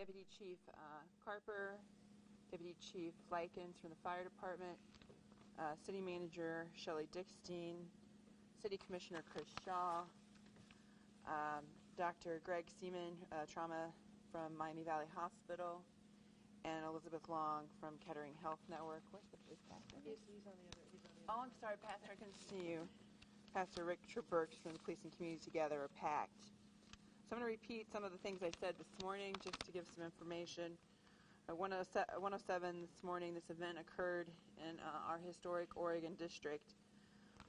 Deputy Chief Carper, Deputy Chief Likens from the Fire Department, City Manager Shelley Dickstein, City Commissioner Chris Shaw, Dr. Greg Seaman, trauma from Miami Valley Hospital, and Elizabeth Long from Kettering Health Network. Where's the police pastor? He's on the other. Oh, I'm sorry, Pastor, I couldn't see you. Pastor Richard Burks from the Police and Community Together are packed. So I'm going to repeat some of the things I said this morning just to give some information. At 107 this morning, this event occurred in our historic Oregon district.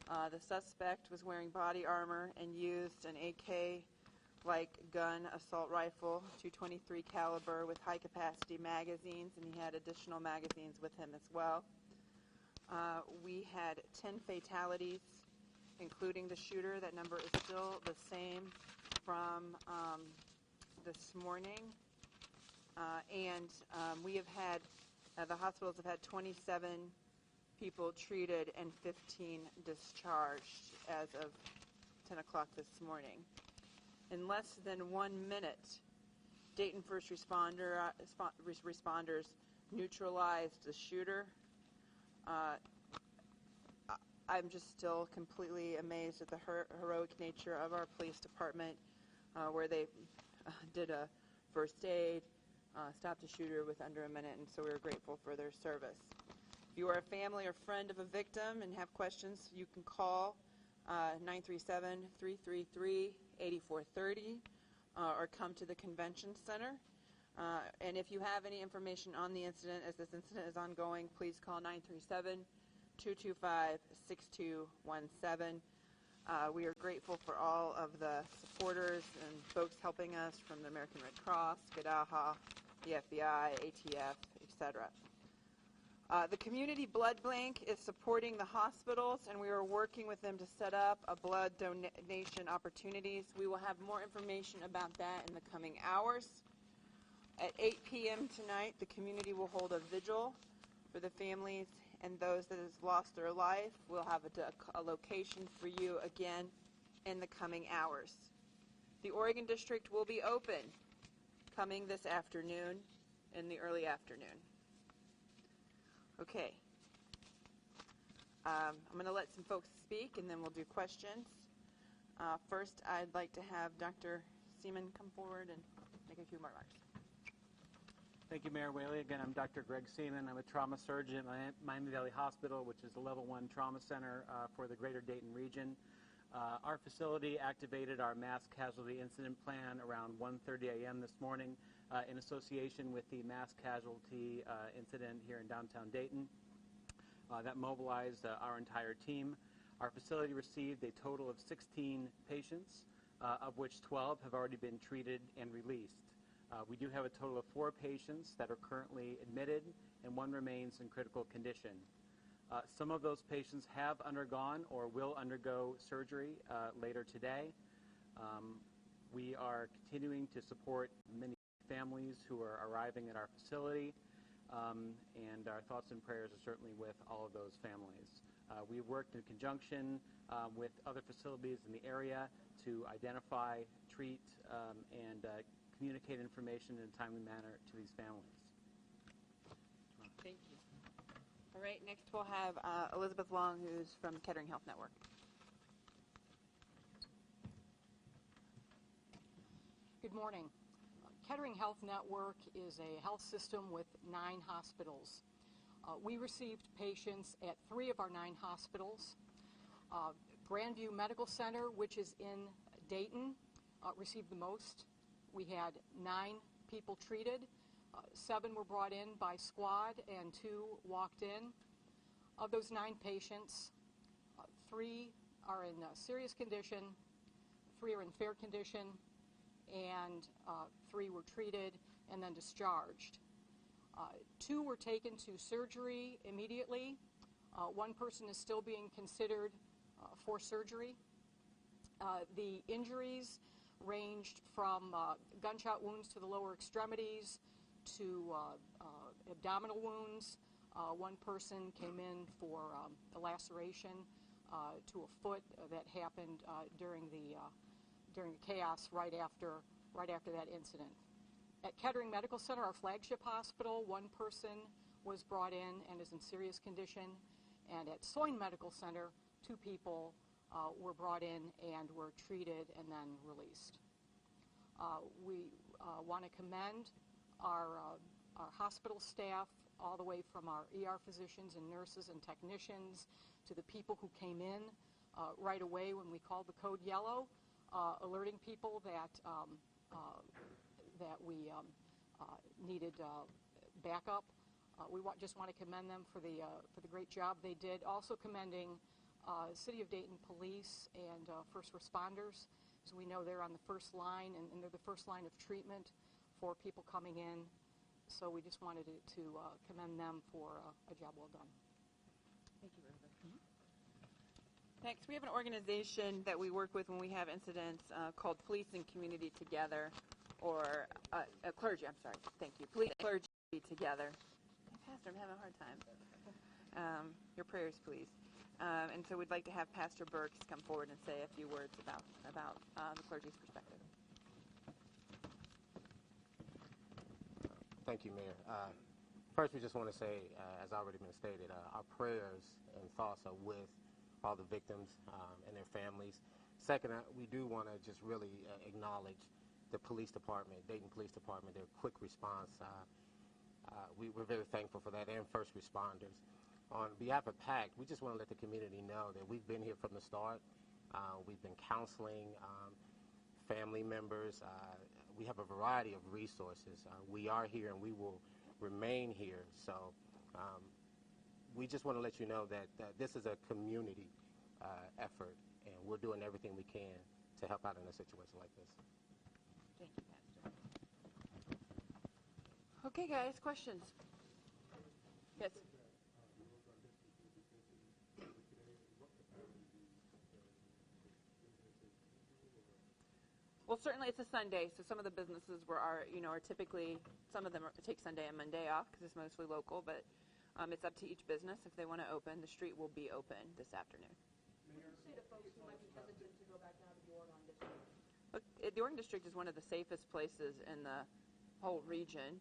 The suspect was wearing body armor and used an AK-like gun assault rifle, .223 caliber with high-capacity magazines, and he had additional magazines with him as well. We had 10 fatalities, including the shooter. That number is still the same from this morning. We have had, the hospitals have had 27 people treated and 15 discharged as of 10 o'clock this morning. In less than 1 minute, Dayton first responders neutralized the shooter. I'm just still completely amazed at the heroic nature of our police department, where they did a first aid, stopped a shooter with under a minute, and so we're grateful for their service. If you are a family or friend of a victim and have questions, you can call 937-333-8430 or come to the convention center. And if you have any information on the incident, as this incident is ongoing, please call 937-225-6217. We are grateful for all of the supporters and folks helping us from the American Red Cross, GADAHA, the FBI, ATF, etc. The Community Blood Bank is supporting the hospitals, and we are working with them to set up a blood donation opportunities. We will have more information about that in the coming hours. At 8 p.m. tonight, the community will hold a vigil for the families and those that have lost their life. We'll have a location for you again in the coming hours. The Oregon District will be open coming this afternoon in the early afternoon. Okay. I'm going to let some folks speak and then we'll do questions. First, I'd like to have Dr. Seaman come forward and make a few remarks. Thank you, Mayor Whaley. Again, I'm Dr. Greg Seaman. I'm a trauma surgeon at Miami Valley Hospital, which is a level 1 trauma center for the greater Dayton region. Our facility activated our mass casualty incident plan around 1:30 a.m. this morning in association with the mass casualty incident here in downtown Dayton. That mobilized our entire team. Our facility received a total of 16 patients, of which 12 have already been treated and released. We do have a total of 4 patients that are currently admitted, and 1 remains in critical condition. Some of those patients have undergone or will undergo surgery later today. We are continuing to support many families who are arriving at our facility, and our thoughts and prayers are certainly with all of those families. We worked in conjunction with other facilities in the area to identify, treat, and communicate information in a timely manner to these families. Thank you. All right, next we'll have Elizabeth Long, who's from Kettering Health Network. Good morning. Kettering Health Network is a health system with 9 hospitals. We received patients at 3 of our 9 hospitals. Grandview Medical Center, which is in Dayton, received the most. We had 9 people treated. 7 were brought in by squad and 2 walked in. Of those 9 patients, 3 are in serious condition, 3 are in fair condition, and 3 were treated and then discharged. 2 were taken to surgery immediately. 1 person is still being considered for surgery. The injuries ranged from gunshot wounds to the lower extremities to abdominal wounds. 1 person came in for a laceration to a foot that happened during the chaos right after that incident. At Kettering Medical Center, our flagship hospital, one person was brought in and is in serious condition. And at Soin Medical Center, 2 people were brought in and were treated and then released. We want to commend our hospital staff, all the way from our ER physicians and nurses and technicians to the people who came in right away when we called the code yellow, alerting people that that we needed backup. We just want to commend them for the great job they did. Also commending City of Dayton Police and first responders, as we know they're on the first line and they're the first line of treatment for people coming in. So we just wanted to commend them for a job well done. Thank you, Elizabeth. Next, we have an organization that we work with when we have incidents called Police and Community Together, or clergy, I'm sorry, thank you, Police and Clergy Together. Pastor, I'm having a hard time. Your prayers, please. And so we'd like to have Pastor Burks come forward and say a few words about the clergy's perspective. Thank you, Mayor. First, we just want to say, as already been stated, our prayers and thoughts are with all the victims and their families. Second, we do want to just really acknowledge the police department, Dayton Police Department, their quick response. We're very thankful for that, and first responders. On behalf of PACT, we just want to let the community know that we've been here from the start. We've been counseling family members. We have a variety of resources. We are here and we will remain here. So we just want to let you know that this is a community effort, and we're doing everything we can to help out in a situation like this. Thank you, Pastor. Okay, guys, questions? Yes. Well, certainly it's a Sunday, so some of the businesses are typically, some of them take Sunday and Monday off because it's mostly local, but it's up to each business if they want to open. The street will be open this afternoon. What do you say to folks who might be hesitant to go back down to the Oregon District? Look, the Oregon District is one of the safest places in the whole region.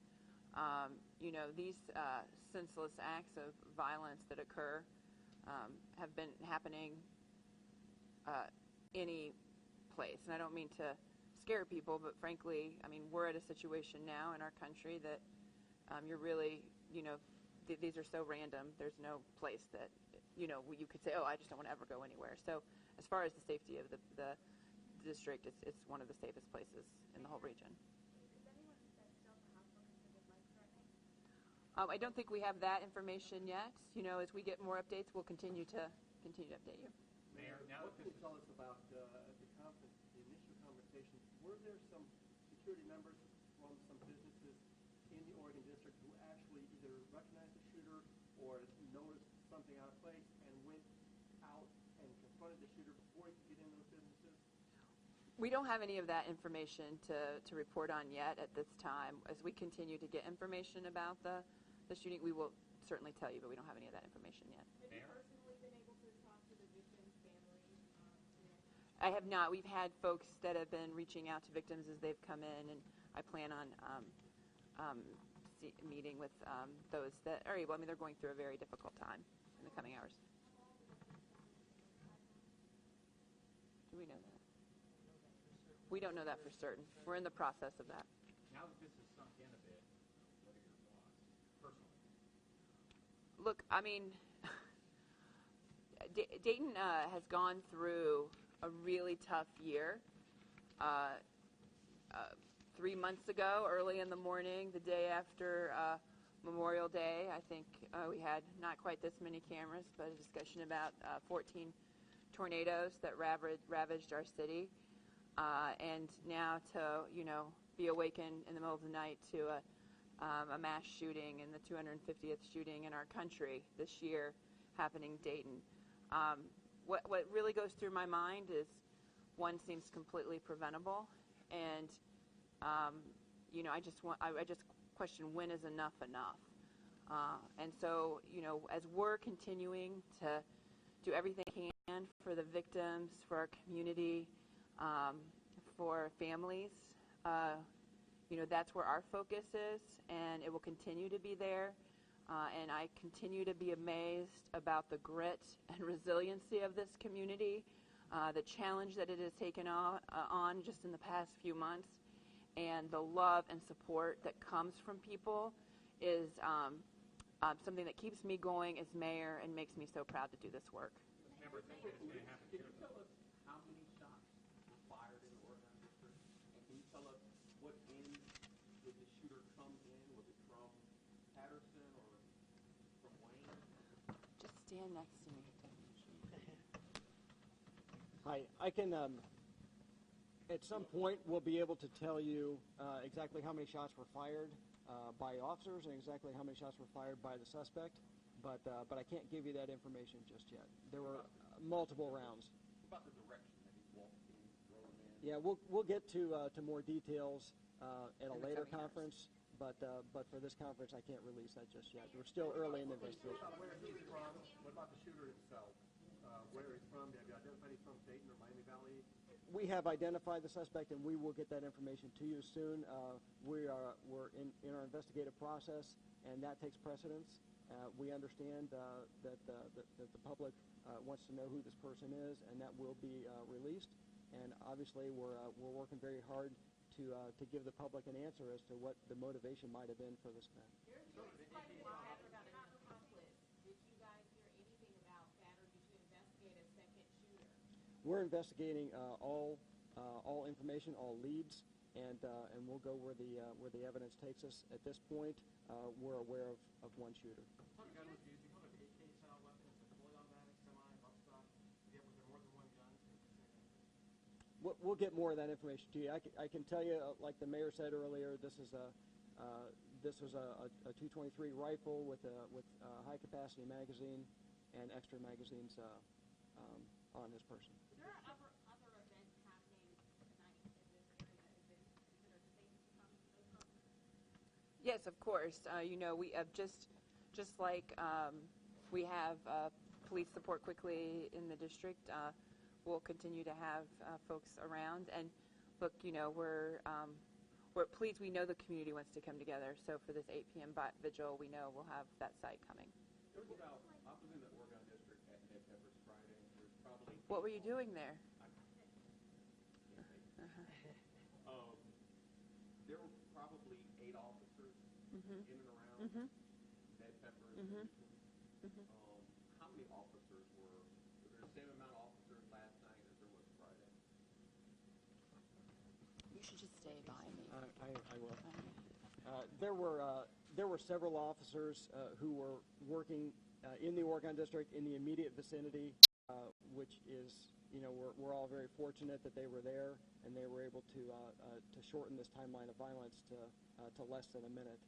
These senseless acts of violence that occur have been happening any place, and I don't mean to scare people, but frankly, I mean, we're at a situation now in our country that you're really, these are so random. There's no place that, you could say, oh, I just don't want to ever go anywhere. So as far as the safety of the district, it's one of the safest places in the whole region. Is anyone that's still at the hospital considered life-threatening? I don't think we have that information yet. As we get more updates, we'll continue to update you. Mayor, now what can you tell us about the initial conversation? Were there some security members from some businesses in the Oregon District who actually either recognized the shooter or noticed something out of place and went out and confronted the shooter before he could get in those businesses? We don't have any of that information to report on yet at this time. As we continue to get information about the shooting, we will certainly tell you, but we don't have any of that information yet. Have you personally been able to talk to the victim's family? I have not. We've had folks that have been reaching out to victims as they've come in, and I plan on meeting with those that are able. I mean, they're going through a very difficult time in the coming hours. Do we know that? We don't know that for certain. We're in the process of that. Now that this has sunk in a bit, what are your thoughts, personally? Look, I mean, Dayton has gone through a really tough year. 3 months ago, early in the morning, the day after Memorial Day, I think we had not quite this many cameras, but a discussion about 14 tornadoes that ravaged our city. And now to, be awakened in the middle of the night to a mass shooting and the 250th shooting in our country this year happening in Dayton. What really goes through my mind is one seems completely preventable, and I just question, when is enough enough? And so as we're continuing to do everything we can for the victims, for our community, for families, that's where our focus is, and it will continue to be there. And I continue to be amazed about the grit and resiliency of this community, the challenge that it has taken on just in the past few months, and the love and support that comes from people is something that keeps me going as mayor and makes me so proud to do this work. Can you tell us how many shots were fired in the Oregon district? And can you tell us what end did the shooter come in? Was it from Patterson or from Wayne? Just stand next to me. Hi, I can, at some point, we'll be able to tell you exactly how many shots were fired by officers and exactly how many shots were fired by the suspect, but I can't give you that information just yet. There were multiple rounds. What about the direction that he walked in, drove in? Yeah, we'll get to more details at a later conference, but for this conference, I can't release that just yet. We're still early in the investigation. Where he's from? What about the shooter himself? Where he's from? Have you identified he's from Dayton or Miami Valley? We have identified the suspect, and we will get that information to you soon. We're in our investigative process, and that takes precedence. We understand that the public wants to know who this person is, and that will be released. And obviously, we're working very hard to give the public an answer as to what the motivation might have been for this crime. There's quite a bit of chatter about a conflict. Did you guys hear anything about that, or did you investigate a second shooter? We're investigating all information, all leads, and we'll go where the evidence takes us. At this point, we're aware of one shooter. What gun was used? You called it AK style weapons, a fully automatic, semi, buck stock. Was there more than one gun? We'll get more of that information to you. I can tell you, like the mayor said earlier, this was a 223 rifle with a high capacity magazine and extra magazines on his person. There are other events happening tonight in this area. Is it considered safe to come to those conferences? Yes, of course. We have just like we have police support quickly in the district. We'll continue to have folks around. And look, we're pleased. We know the community wants to come together. So for this 8 p.m. vigil, we know we'll have that site coming. There was about, I was in the Oregon district at Peppers Friday. There's probably. What were you doing there? There were probably 8 officers in and around Ned Peppers. How many officers were there? The same amount of officers last night as there was Friday? You should just stay by me. I will. There were several officers who were working in the Oregon district in the immediate vicinity, which is, we're all very fortunate that they were there and they were able to shorten this timeline of violence to less than a minute.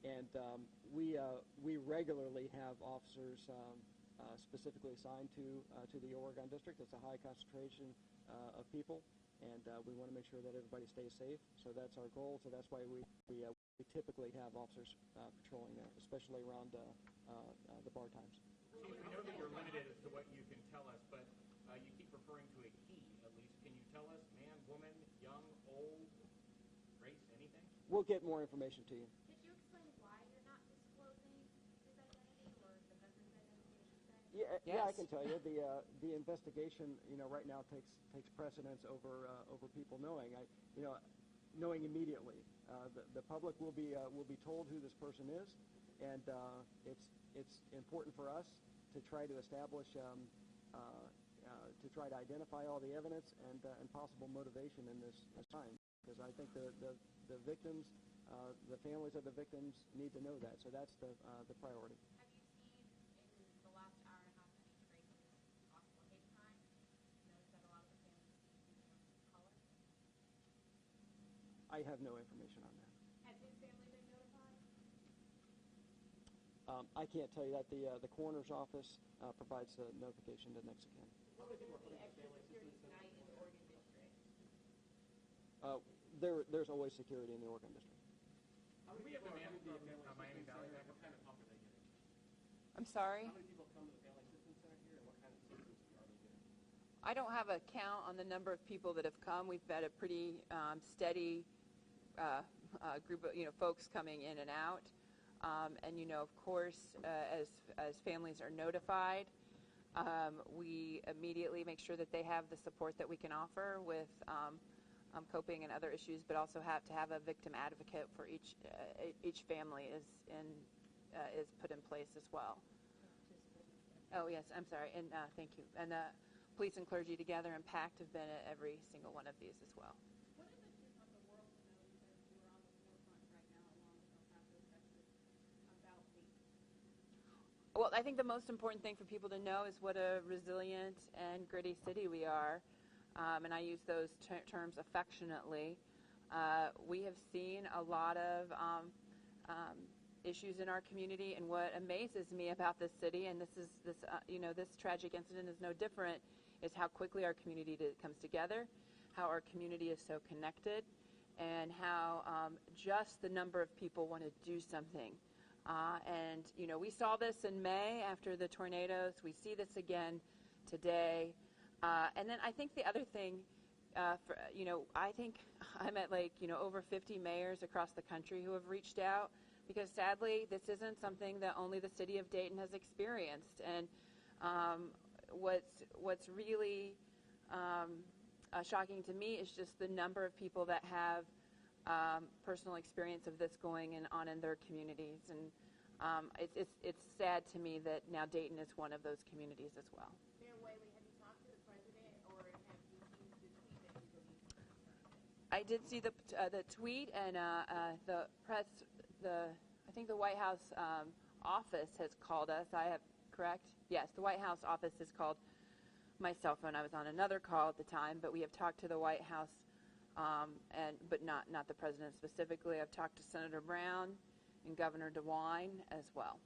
And we regularly have officers specifically assigned to the Oregon district. It's a high concentration of people, and we want to make sure that everybody stays safe. So that's our goal. So that's why we typically have officers patrolling there, especially around the bar times. Chief, we know that you're limited as to what you can tell us, but you keep referring to a he, at least. Can you tell us, man, woman, young, old, race, anything? We'll get more information to you. Could you explain why you're not disclosing his identity or the veteran's identity, I should say? Yeah, I can tell you the investigation, right now takes precedence over people knowing. Knowing immediately. The public will be told who this person is, and it's important for us to try to establish, to try to identify all the evidence and possible motivation in this time, because I think the victims, the families of the victims need to know that. So that's the priority. Have you seen in the last hour and a half any traces of possible hate crime? Notice that a lot of the families seem to be color. I have no information on that. Has his family been notified? I can't tell you that. The coroner's office provides the notification to Mexican. Will there be extra security tonight in the Oregon district? There's always security in the Oregon district. Do we have demand from Miami Valley? What kind of help are they getting? I'm sorry? How many people come to the Family Assistance Center here, and what kind of assistance are they getting? I don't have a count on the number of people that have come. We've had a pretty steady group of folks coming in and out. And of course, as families are notified, we immediately make sure that they have the support that we can offer with coping and other issues, but also have to have a victim advocate for each family is put in place as well. Oh yes, I'm sorry, and thank you. And police and clergy together and PACT have been at every single one of these as well. What is it you want the world to know, because we're on the forefront right now along with El Paso, Texas, about Dayton? Well, I think the most important thing for people to know is what a resilient and gritty city we are, and I use those terms affectionately. We have seen a lot of issues in our community, and what amazes me about this city, and this tragic incident is no different, is how quickly our community comes together, how our community is so connected, and how just the number of people want to do something. And we saw this in May after the tornadoes. We see this again today. And then I think the other thing, I think I'm at over 50 mayors across the country who have reached out, because sadly this isn't something that only the city of Dayton has experienced. And what's really shocking to me is just the number of people that have personal experience of this going on in their communities, and it's sad to me that now Dayton is one of those communities as well. Mayor Whaley, have you talked to the president, or have you seen the tweet that he released? I did see the tweet, and the press, I think the White House office has called us. I have correct? Yes, the White House office has called my cell phone. I was on another call at the time, but we have talked to the White House. But not the president specifically. I've talked to Senator Brown and Governor DeWine as well.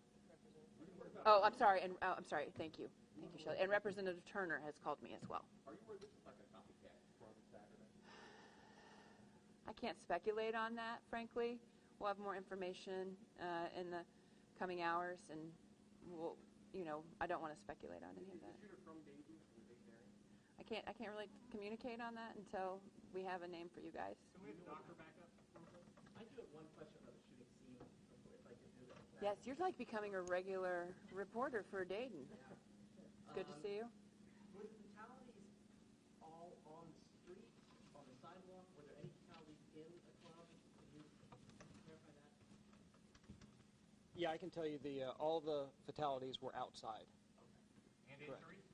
Oh, I'm sorry. And I'm sorry. Thank you, Shelley. And Representative Turner has called me as well. Are you worried this is like a copycat from Saturday? I can't speculate on that, frankly. We'll have more information in the coming hours, and we'll, I don't want to speculate on any of that. Is the shooter from Dayton, from the Dayton area? I can't really communicate on that until we have a name for you guys. Can we have the doctor back up? I do have one question about the shooting scene, if I could do that. Yes, you're like becoming a regular reporter for Dayton. It's good to see you. Were the fatalities all on the street, on the sidewalk? Were there any fatalities in a club? Can you clarify that? Yeah, I can tell you all the fatalities were outside. Okay. And Correct. injuries?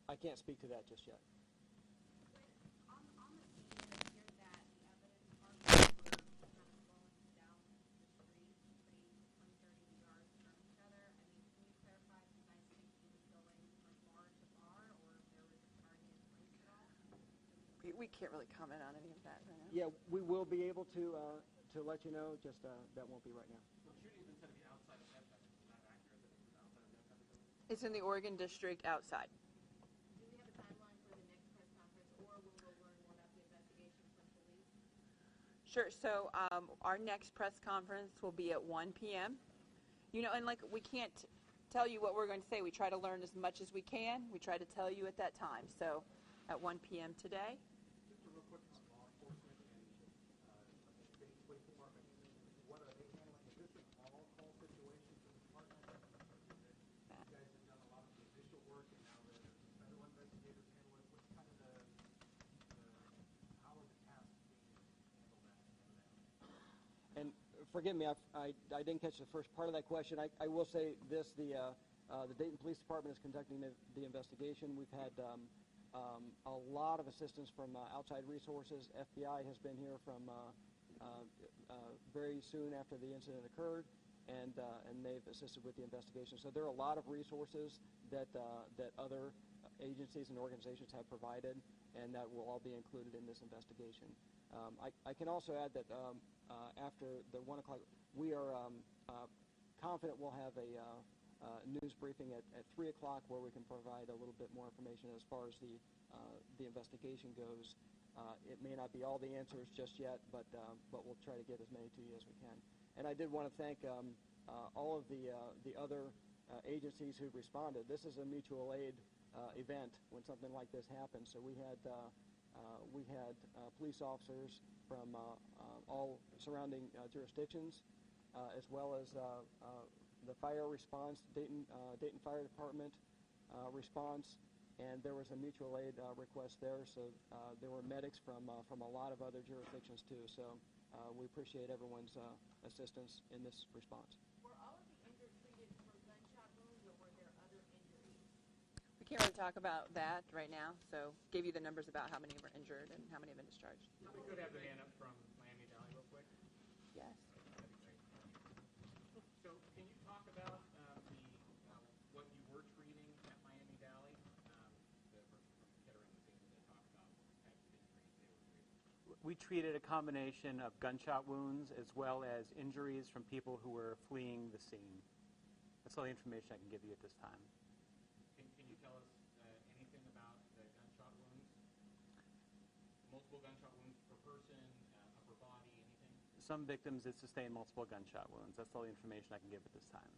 I can't speak to that just yet. On the scene, it appeared that the evidence parcels were kind of flowing down the street, pretty 20, 30 yards from each other. I mean, can you clarify if you guys think he was going from bar to bar, or if there was a target in place at all? We can't really comment on any of that right now. Yeah, we will be able to let you know. Just that won't be right now. Well, the shooting has been said to be outside of Memphis. Is that accurate, that it was outside of Memphis? It's in the Oregon District outside. Do we have a timeline for the next press conference, or will we learn more about the investigation from police? Sure. So our next press conference will be at 1 p.m. And we can't tell you what we're going to say. We try to learn as much as we can. We try to tell you at that time. So at 1 p.m. today. Just a real quick on law enforcement and state police department. What are they handling? Is this an all-call situation for the department? You guys have done a lot of the initial work, and now the federal investigators handle it. What's kind of how are the tasks being handled now? And forgive me, I didn't catch the first part of that question. I will say this: the Dayton Police Department is conducting the investigation. We've had a lot of assistance from outside resources. FBI has been here from very soon after the incident occurred, and they've assisted with the investigation. So there are a lot of resources that other agencies and organizations have provided, and that will all be included in this investigation. I can also add that after the 1 o'clock, we are confident we'll have a news briefing at 3 o'clock where we can provide a little bit more information as far as the investigation goes. It may not be all the answers just yet, but we'll try to get as many to you as we can. And I did want to thank all of the other agencies who responded. This is a mutual aid event when something like this happens. So we had We had police officers from all surrounding jurisdictions, as well as the fire response, Dayton Fire Department response, and there was a mutual aid request there. So there were medics from a lot of other jurisdictions too. So we appreciate everyone's assistance in this response. Were all of the injured treated for gunshot wounds, or were there other injuries? We can't really talk about that right now, so gave you the numbers about how many were injured and how many have been discharged. If we could have the man up from Miami Valley real quick. Yes. That'd be great. So can you talk about what you were treating at Miami Valley? The person from Kettering was able to talk about what types of injuries they were treating. We treated a combination of gunshot wounds as well as injuries from people who were fleeing the scene. That's all the information I can give you at this time. Can you tell us anything about the gunshot wounds? Multiple gunshot wounds per person, upper body, anything? Some victims did sustain multiple gunshot wounds. That's all the information I can give at this time.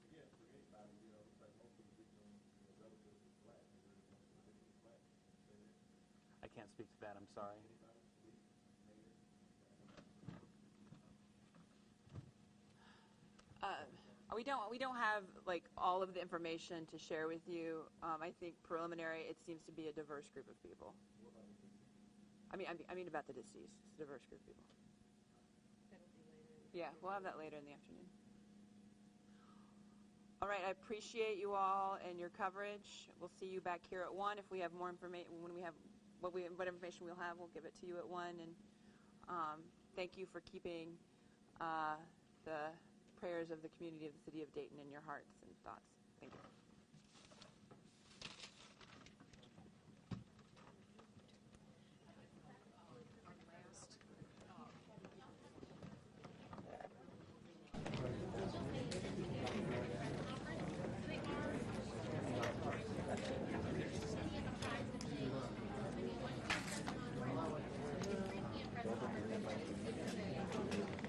Again, for anybody, like most of the victims, relatively black. Black. I can't speak to that. I'm sorry. We don't have like all of the information to share with you. I think preliminary, it seems to be a diverse group of people. I mean about the deceased. It's a diverse group of people. That'll be later. Yeah, we'll have that later in the afternoon. All right, I appreciate you all and your coverage. We'll see you back here at 1. If we have more information, when we have what information we'll have, we'll give it to you at 1. And thank you for keeping the prayers of the community of the city of Dayton in your hearts and thoughts.